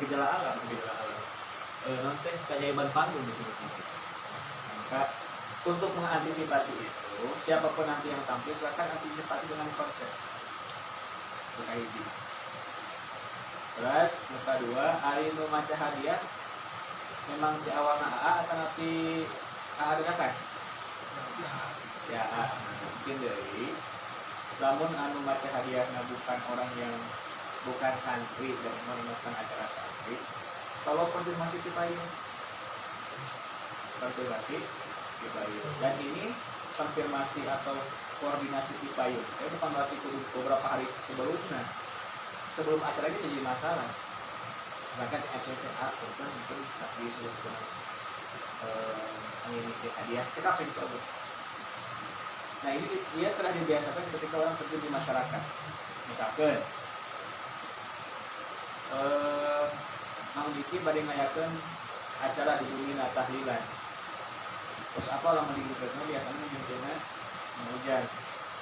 gejala alam nanti keajaiban panggung disebutnya. Maka untuk mengantisipasi itu, siapapun nanti yang tampil silakan antisipasi dengan konsep terkait ini. Terus lupa dua, hari nu maca hadiah memang di awalnya AA atau nanti AA dengarkan? Ya, mungkin dari namun anu maca hadiahnya bukan orang yang bukan santri dan melakukan acara santri, kalau konfirmasi dipayung dan ini konfirmasi atau koordinasi dipayung bukan berarti beberapa hari sebelum acara ini jadi masalah. Misalkan FCTA mungkin tapi sudah ini hadiah cekap segitu aja. Nah ini dia telah dibiasakan ketika orang terjun di masyarakat. Misalkan Mang Diki badai ngayakeun acara di Dumina tahlilan. Terus apa lama di Gresno biasanya mungkinnya hujan.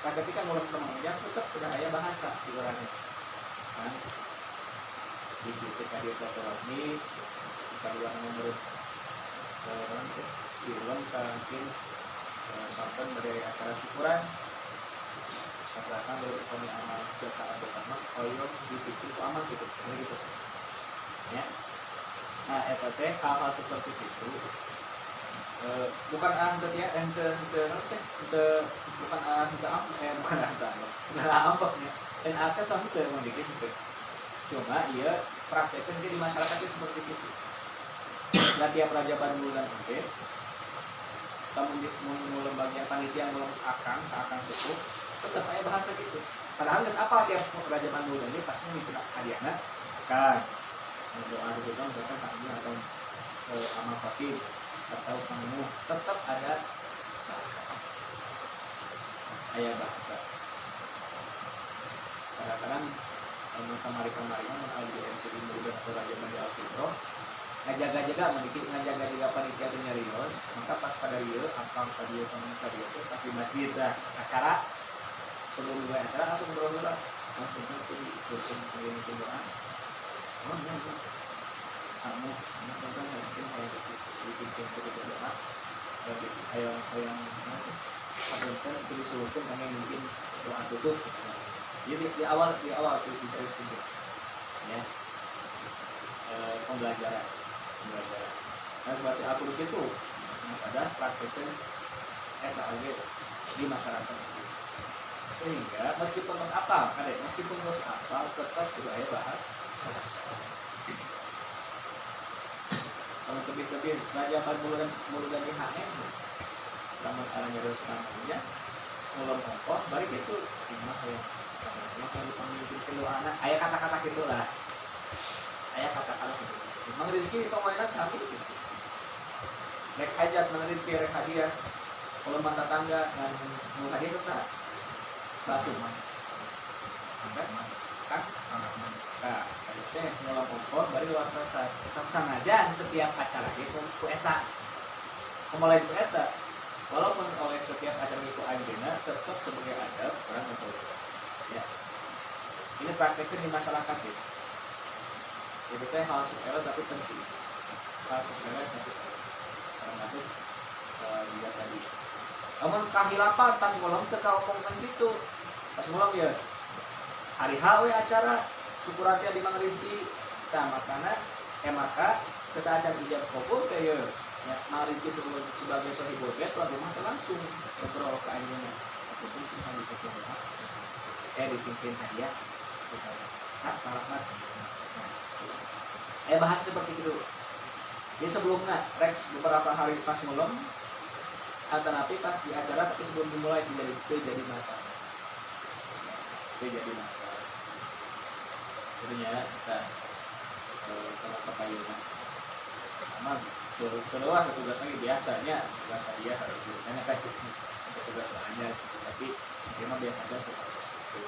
Nah ketika mulai hujan tetap sudah aya bahasa di orangnya. Kan? Di ketika dia suatu rohmi, kedua menurut film mungkin sampai dari acara syukuran. Setelahkan dari ekonomi amal jaka abad koyong dipikir itu amal gitu, gitu. Ya. Nah, teh hal-hal seperti itu bukan ente ya, ente bukan ampaknya. Dan atas sampai mendikit gitu. Cuma ia praktekkan di masyarakatnya seperti itu. Nah, tiap raja Bandulan oke. Kamu mau lembaga panitia mau akang sepuh tetap aja bahasa gitu. Padahal nggak apa tiap raja Bandulan ini pasti minta hadiahnya kan. Doa kita misalkan taknya atau amal fakir atau kamu tetap ada bahasa. Ayah bahasa. Kadang-kadang kemarin-kemarin mengalami MC Muda atau Raja Banda Alfitro ngajaga-jaga sedikit ngajaga-jaga panitia itu nyarios. Maka pas pada dia akang tadi itu pas di masjid dah acara sebelum mulai acara langsung berdoa langsung itu doa. Oh iya kamu nonton mungkin kayak bikin berdoa ayam apa disuruhkan pengen mungkin doa tutup. Jadi di awal itu bisa disebut ya pembelajaran. Nah seperti aku di situ pada praktekkan lagi di masyarakat sehingga meskipun apa meskipun harus apa tetap juga ya bahas. Kalau lebih Raja Bandulan di HM namun arahnya harus namanya mulai pokok balik itu imah yang yang dipanggil gitu anak ayah kata-kata gitu lah ayah kata-kata seperti itu Mang Rizky itu mainan sami gitu rek hajat Mang Rizky rek hadiah kalau mata tangga dan mau hadiah susah basuh man kan nah teh mulai pokok balik luar biasa sama-sama setiap acara itu kueta kembali kueta walaupun oleh setiap acara itu anjena tetap sebagai adab orang betul ya ini prakteknya di masyarakat ya jadi teh hal sepele tapi penting hal sepele tapi termasuk dia tadi namun kahilapan pas malam teka omongkan gitu pas malam ya hari HW acara syukurannya di Mang Rizky nah makanya maka setelah acara ijab kabul kayak ya Mang Rizky sebagai sohibul bait tuan rumah langsung ngobrol ke anjingnya aku pun kita bisa dipimpin hadiah salah mat bahas seperti itu ini sebelumnya Rex beberapa hari pas malam atau nanti pas di acara tapi sebelum dimulai jadi masalah jadinya kita kalau kepayungan sama kedua tugas lagi biasanya tugas hadiah harus karena kan tugas banyak tapi memang biasanya seperti itu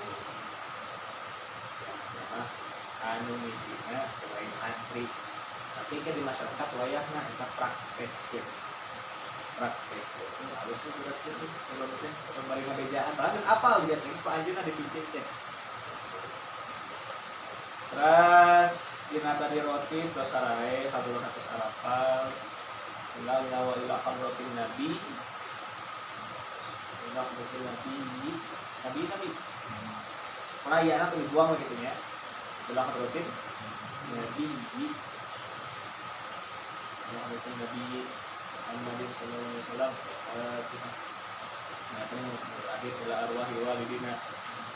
anu misinya selain santri tapi kan di masyarakat wayahnya kita praktek itu harusnya berat itu kalau mungkin kembali ngebejaan terus apa biasanya itu anjuna dipimpin Terus dina tadi roti terus arahe hadulun atus arafal tinggal nyawa ila hadratin nabi ila hadratin nabi perayaan atau dibuang gitu ya ila hadratin nabi ila hadratin nabi Muhammad sallallahu alaihi wasallam nah ini akhir ila arwahi walidina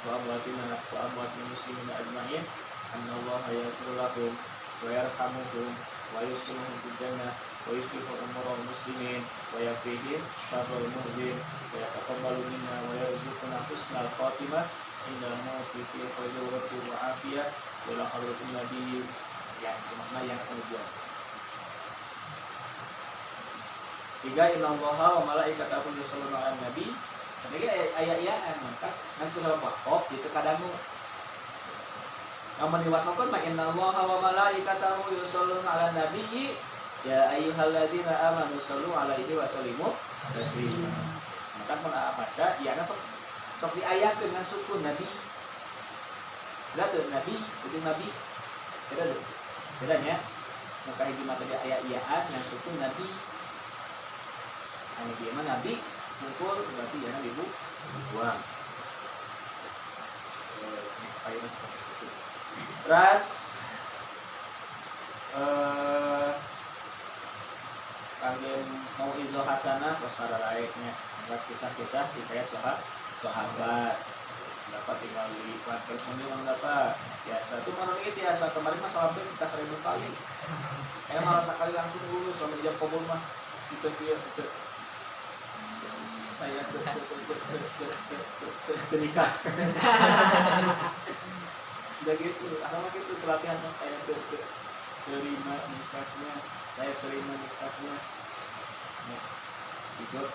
wa amwatina wa amwatil muslimina ajma'in annallaha yaghfiru lahum wa yarhamuhum wa yuslimuhum fid jannah wa yuslihu umurul muslimin wa yaqihim syarrul muhzin wa yataqabbalu minna wa yarzuquna husnal khatimah indal mauti fi khairin wa afiyah ila hadratin nabi yang makna yang kemudian tiga innallaha wa malaikatahu yusholluna 'alan nabi jadi ayat-ayat maka nanti salah pokok itu kadang aman diwasakan ma innallaha wa malaikatahu yusholluna 'alan nabi ya ayyuhalladzina amanu shollu 'alaihi wa sallimu taslima maka mun baca ya sok diayakeun dengan sukun nabi berarti nabi itu nabi bedanya maka hiji mah tadi ayat-ayat yang sukun nabi anu dia mah nabi mukul berarti ya nabi buang kayak seperti itu. Terus kalian mau izo hasanah pasara lainnya buat kisah-kisah hikayat sahabat dapat tinggal di kuarter menjulang dapat biasa tuh mana ini biasa kemarin mah sampai kita 1000 kali malah sekali langsung dulu sampai jam kubur mah kita saya ternikah udah gitu asal gitu pelatihan saya terima nikahnya saya terima nikahnya ikut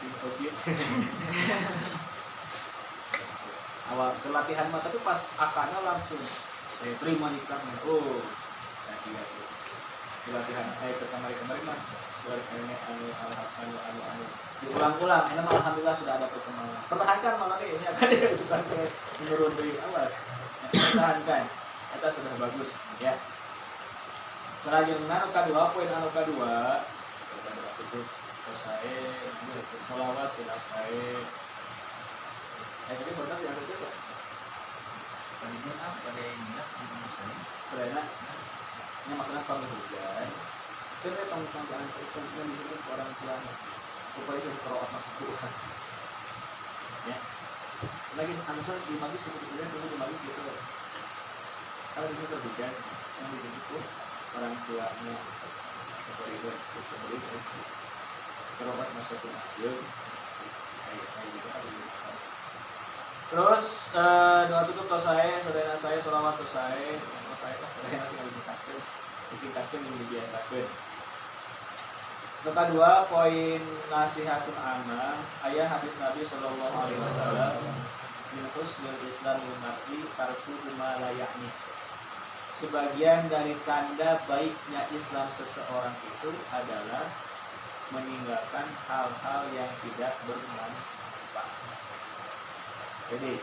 awal pelatihan mah tapi pas akadnya langsung saya terima nikahnya tadi ya pelatihan ke kemarin mah anu diulang-ulang ini mah alhamdulillah sudah ada perkembangan pertahankan malah ini akan dia suka menurun dari awas pertahankan kita sudah bagus ya selanjutnya poin anu kedua itu selesai sholawat selesai jadi benar yang itu tadinya pada minat selain ini masalah hujan kita tanggung-tanggungan konsumen itu orang tua supaya itu kerawat masuk Quran ya lagi anusar di magis kemudian di magis gitu kalau itu terhujan yang begitu orang tuanya kerawat masuk Quran kayak gitu terus doa tutup saya saudara saya sholawat saya saudara tinggal ditingkatkan yang dibiasakan. Yang kedua poin nasihatun amma ayat hadis Nabi Shallallahu Alaihi Wasallam min husnul Islam ummati tarku ma la ya'ni. Sebagian dari tanda baiknya Islam seseorang itu adalah meninggalkan hal-hal yang tidak bermanfaat. Jadi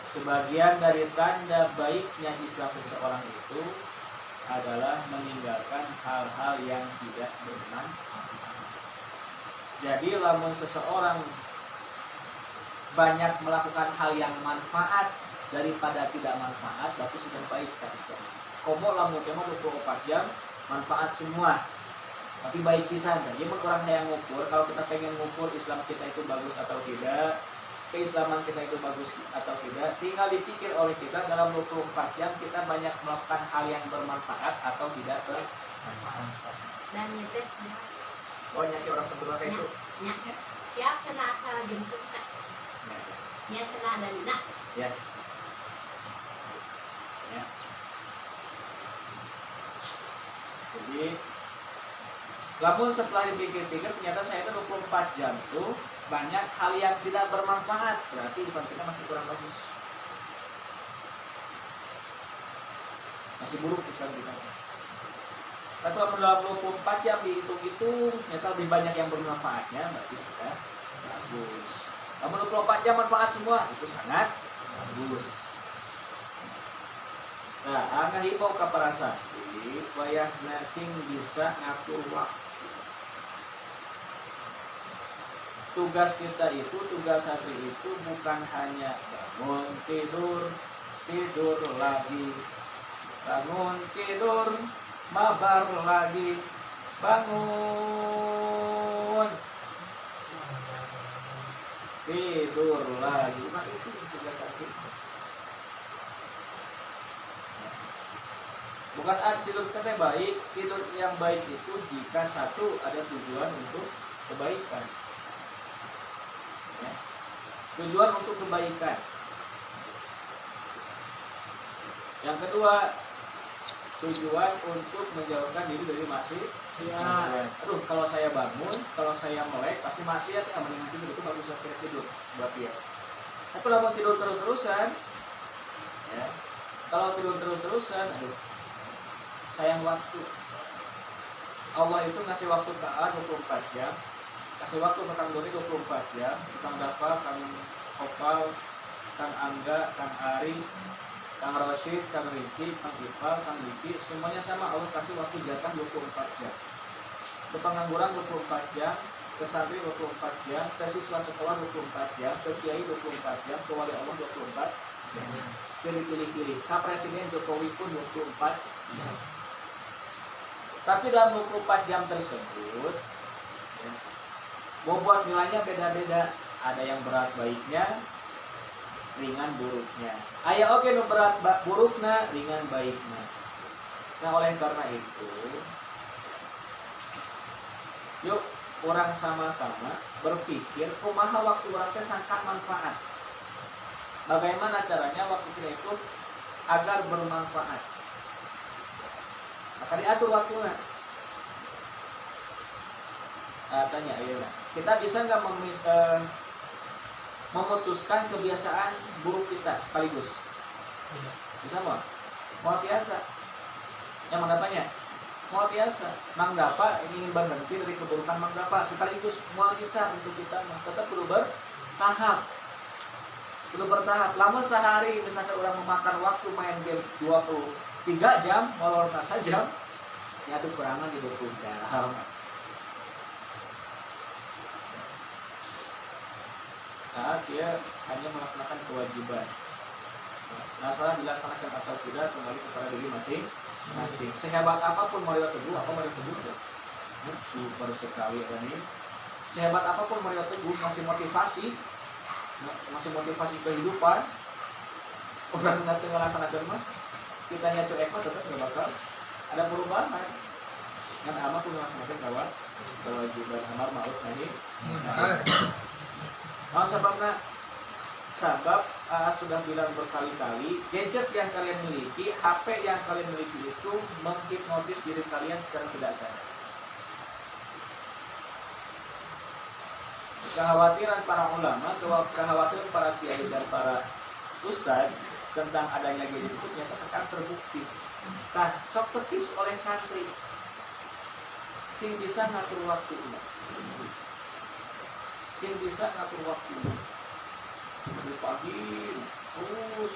sebagian dari tanda baiknya Islam seseorang itu adalah meninggalkan hal-hal yang tidak bermanfaat. Jadi lamun seseorang banyak melakukan hal yang manfaat daripada tidak manfaat, berarti sudah baik kata Islam. Komo lamun cuma 24 jam manfaat semua, tapi baik pisan. Jadi orang yang ngukur, kalau kita pengen ngukur Islam kita itu bagus atau tidak, keislaman kita itu bagus atau tidak, tinggal dipikir oleh kita dalam 24 jam kita banyak melakukan hal yang bermanfaat atau tidak bermanfaat. Dan nyetesnya. Oh nyaki orang kedua kayak itu. Siap cenah asal jemput tak. Ya cenah dari nak. Ya. Ya. Jadi lamun setelah dipikir-pikir ternyata saya itu 24 jam tuh banyak hal yang tidak bermanfaat, berarti Islam kita masih kurang bagus, masih buruk Islam kita. Tapi kalau dalam 24 jam dihitung-hitung ternyata lebih banyak yang bermanfaatnya, berarti sudah bagus. Namun 24 jam manfaat semua itu sangat bagus. Nah, angga himbau ka para santri wayahna sing bisa ngatur waktu. Tugas kita itu, tugas santri itu bukan hanya bangun tidur, tidur lagi, bangun tidur, mabar lagi, bangun tidur lagi. Nah, itu tugas santri. Bukan tidur kita baik, tidur yang baik itu jika satu ada tujuan untuk kebaikan. Ya. Tujuan untuk kebaikan. Yang kedua, tujuan untuk menjauhkan diri dari maksiat. Aduh, kalau saya bangun, kalau saya melek, pasti maksiat ya, mendingan tidur, itu bagus saya tidur buat dia. Tapi kalau tidur terus-terusan, ya, kalau tidur terus-terusan, aduh, sayang waktu. Allah itu ngasih waktu ke A 24 jam, kasih waktu ke Kang Doni 24 jam, Kang Dafa, Kang Opal, Kang Angga, Kang Ari, Kang Rosyid, Kang Rizky, Kang Ipal, Kang Diki, semuanya sama, Allah kasih waktu jatah 24 jam. Ke pengangguran 24 jam, ke santri 24 jam, ke siswa sekolah 24 jam, ke kiai 24 jam, ke wali Allah 24 jam. Pilih-pilih. Ke Presiden Jokowi pun 24 jam. Tapi dalam 24 jam tersebut, ya, bobot nilainya beda-beda. Ada yang berat baiknya, ringan buruknya. Aya oke nu berat burukna, ringan baiknya. Nah, oleh karena itu, yuk orang sama-sama berpikir kumaha waktu orang teh sangka manfaat. Bagaimana caranya waktu kita itu agar bermanfaat. Maka diatur waktunya. Tanya ayeuna, kita bisa nggak memutuskan kebiasaan buruk kita sekaligus? Bisa mau? Mau biasa? Yang mana tanya? Mau biasa? Mang Dapa ingin berhenti dari keburukan Mang Dapa sekaligus mau bisa untuk kita, tetap perlu bertahap. Perlu bertahap. Lama sehari misalkan orang memakan waktu main game 23 jam, molor jam, ya itu kurangan di 20 jam. Saat dia hanya melaksanakan kewajiban. Nah, salah dilaksanakan atau tidak kembali kepada diri masing-masing. Sehebat apapun Mario Teguh, apa Mario Teguh ya? Super sekali ini. Sehebat apapun Mario Teguh masih motivasi kehidupan. Orang nanti melaksanakan mah, kitanya cuek mah tetap gak bakal ada perubahan. Yang amat pun melaksanakan kewajiban amar ma'ruf nahi. Sebab sudah bilang berkali-kali, gadget yang kalian miliki, HP yang kalian miliki itu menghipnotis diri kalian secara tidak sadar. Kekhawatiran para ulama, kekhawatiran para kiai dan para ustadz tentang adanya gadget itu ternyata sekarang terbukti. Nah, sok tekis oleh santri, sing bisa ngatur waktu ini. Sing bisa ngatur waktu dari pagi terus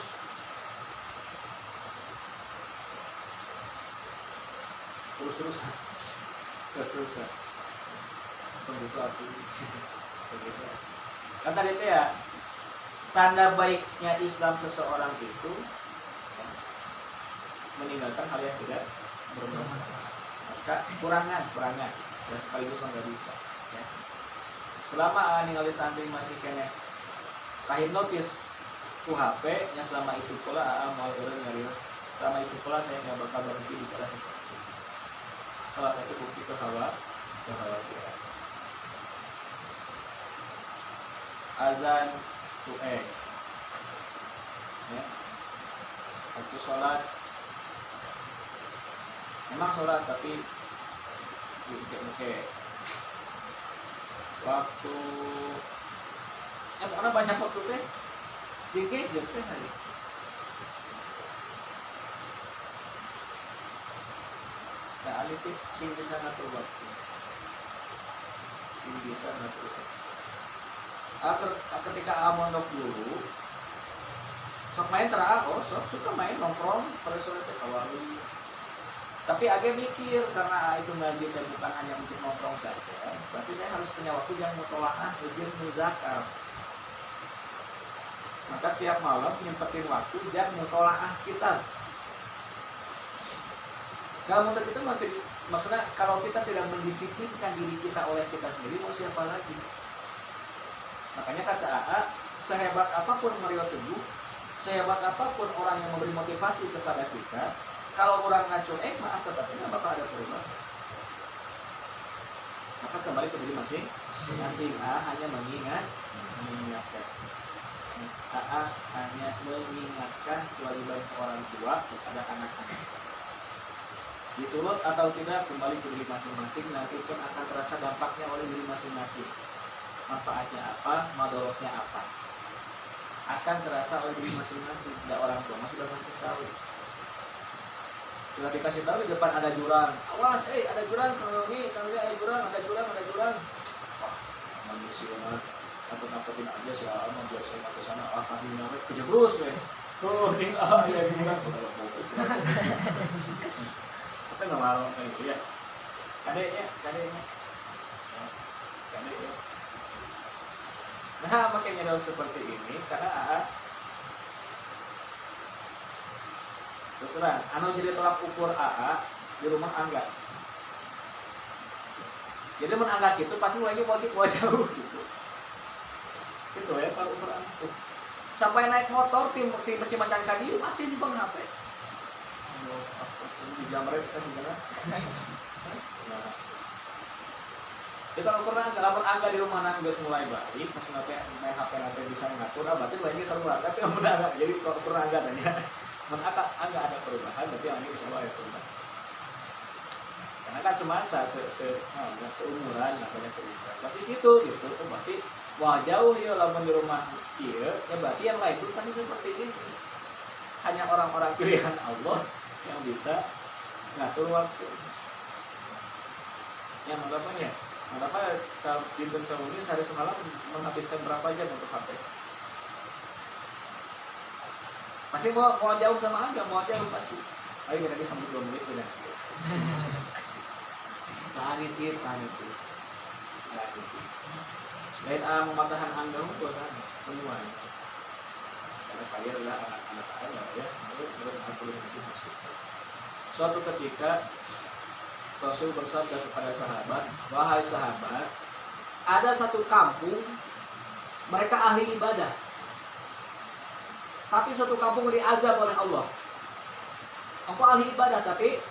pembuka aku begitu. Kan tadi itu ya, tanda baiknya Islam seseorang itu meninggalkan hal yang tidak bermanfaat. Maka kurangan dan sekaligus nggak bisa ya. Selama ningali santri masih kena kahipnotis ku HP nya, selama itu pula mau nyarios, selama itu pula saya nggak bakal berhenti bicara seperti itu. Salah satu bukti kekhawatiran. Azan tu'e ya. Waktu sholat memang sholat tapi oke. Waktu pokoknya banyak waktu teh di gadget teh hari. Nah, alitif sing bisa ngatur waktu. Sing bisa ngatur waktu. Ketika mondok dulu, sok main terakhir, sok suka main nongkrong pada sore teh kawali. Tapi agak mikir karena itu ngaji dan bukan hanya untuk nongkrong saja. Berarti saya harus punya waktu yang mutolaah, ujung muzakar. Maka tiap malam nyempetin waktu jam mutolaah kitab. Kalau menurut itu maksudnya kalau kita tidak mendisiplinkan diri kita oleh kita sendiri, mau siapa lagi? Makanya kata AA, sehebat apapun Mario Teguh, sehebat apapun orang yang memberi motivasi kepada kita, kalau orang ngaco maaf tetapi nggak bakal ada perubahan. Maka kembali ke diri masing-masing. hanya mengingatkan. AA hanya mengingatkan kewajiban seorang tua kepada anak-anak. Diturut atau tidak kembali ke diri masing-masing, nanti pun akan terasa dampaknya oleh diri masing-masing. Manfaatnya apa, madorotnya apa, akan terasa oleh diri masing-masing. Dan orang tua sudah masih tahu. Sudah dikasih tahu di depan ada jurang, awas, ada jurang, kalau ini ada jurang. Wah, manusia takut-takutin aja sih, mau biar saya ke sana, kasih minyak kejebrus, weh. Ini ya jurang, kita nggak mau kayak gitu ya. Kadeknya. Nah, makanya harus seperti ini karena terus terang, jadi tolak ukur AA di rumah Angga. Jadi mun Angga gitu pasti lagi mau jauh gitu. Gitu ya kalau ukur AA. Sampai naik motor tim Cimacan Kadiri masih di bang HP. Di jamret kan gimana? Nah. Kita ukur Angga di rumah Angga mulai balik, pas main HP nanti bisa ngatur, berarti lagi seru banget. Tapi udah Angga, jadi kalau ukur Angga tanya. Maka Angga ada perubahan, berarti Angga bisa ada perubahan. Karena kan semasa, seumuran, banyak seumuran. Pasti gitu. Berarti wah jauh ya lamun di rumah iya, ya berarti yang lain itu pasti seperti ini. Hanya orang-orang pilihan Allah yang bisa ngatur waktu. Yang mengapa Dinten Sawuni sehari semalam menghabiskan berapa jam untuk HP? Pasti mau jauh sama Angga, mau jauh pasti. Ayo kita sampai 2 menit udah. Tahan. Selain mematahkan Angga untuk sana semuanya. Karena kalian adalah anak-anak Angga ya. Suatu ketika Rasul bersabda kepada sahabat, wahai sahabat, ada satu kampung mereka ahli ibadah. Tapi satu kampung diazab oleh Allah. Engkau ahli ibadah tapi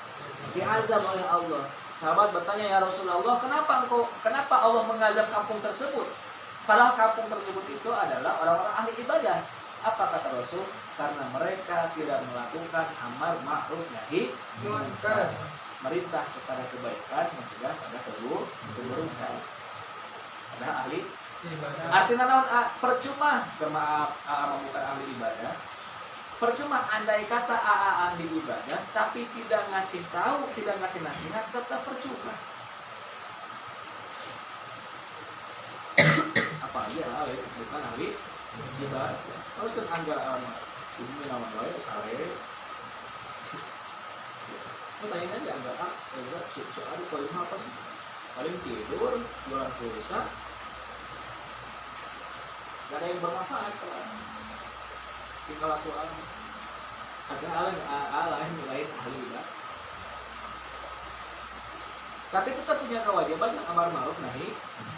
diazab oleh Allah. Sahabat bertanya, ya Rasulullah, kenapa Allah mengazab kampung tersebut? Padahal kampung tersebut itu adalah orang-orang ahli ibadah. Apa kata Rasul? Karena mereka tidak melakukan amar ma'ruf nahi munkar. Merintah kepada kebaikan, mencegah pada keburukan. Padahal ahli ibadah. Artinya percuma jemaah bukan ahli ibadah. Percuma andai kata ahli ibadah tapi tidak ngasih tahu, tidak ngasih nasihat, tetap percuma. Apa aja ahli bukan ahli ibadah. Terus kan Angga ini namanya sare. Tanyain aja enggak soal paling apa sih? Paling tidur, jualan pulsa. Gak ada yang bermanfaat kalau tinggal aku ada lain ahli lah. Tapi tetap punya kewajiban amar ma'ruf nahi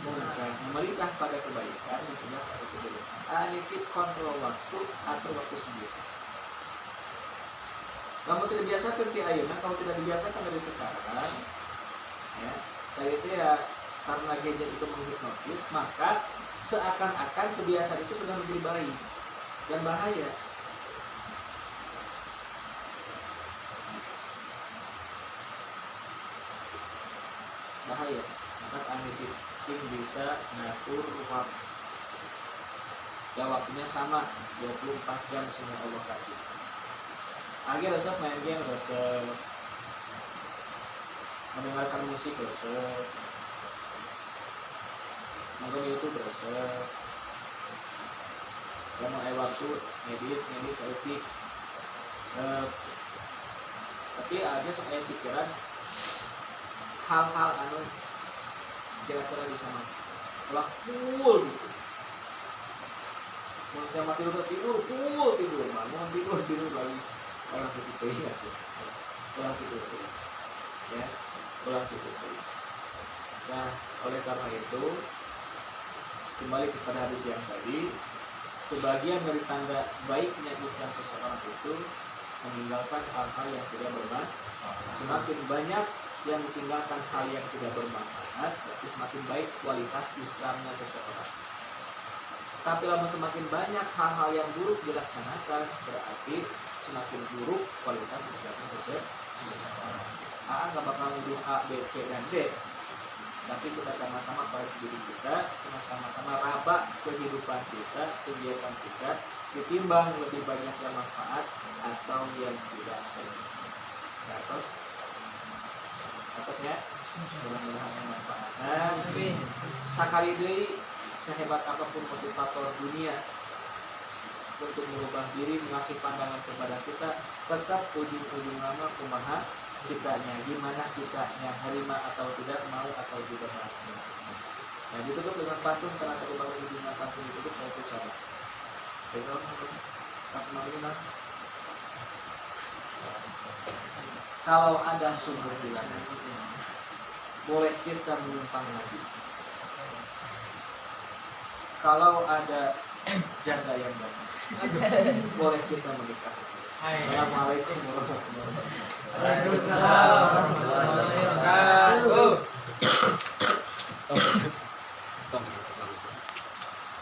munkar, memerintah pada kebaikan, mencegah pada keburukan. Nitip kontrol waktu atur waktu sendiri. Kamu tidak biasa seperti ayeuna, kalau tidak dibiasakan dari sekarang, ya, dari itu ya karena gadget itu menghipnotis, maka seakan-akan kebiasaan itu sudah menjadi baik dan bahaya. Maka anitip sing bisa ngatur waktu. Ya waktunya sama 24 jam semua Allah kasih. Akhirnya resep main game, resep mendengarkan musik, resep nonton YouTube, resep yang mau waktu ngedit seetik tapi ada soal pikiran hal-hal anu kira-kira bisa ulah full gitu mau sama tidur full tidur bangun tidur lagi orang gitu ya ulah gitu ya ulah gitu. Nah oleh karena itu kembali kepada hadis yang tadi, sebagian dari tanda baiknya Islam seseorang itu meninggalkan hal-hal yang tidak bermanfaat. Semakin banyak yang meninggalkan hal yang tidak bermanfaat, berarti semakin baik kualitas Islamnya seseorang. Tapi lama semakin banyak hal-hal yang buruk dilaksanakan, berarti semakin buruk kualitas Islamnya seseorang. A nggak bakal nuduh A, B, C, dan D. Tapi kita sama-sama pada diri kita, sama-sama raba kehidupan kita, kegiatan kita, ditimbang lebih banyak yang manfaat atau yang tidak bermanfaat. Atasnya mudah-mudahan yang manfaat. Nah, sekali deui sehebat apapun motivator dunia untuk merubah diri, mengasih pandangan kepada kita, tetap ujung-ujung lama kumaha kitanya, gimana kitanya, harima atau tidak, mau atau tidak melaksanakan. Nah ditutup dengan pantun, karena tadi baru ujungnya pantun ditutup, saya itu salah. Kalau ada sumber di sana, boleh kita menumpang lagi. Kalau ada janda yang datang, boleh kita menikah. Assalamualaikum warahmatullahi wabarakatuh. Waalaikumsalam warahmatullahi wabarakatuh.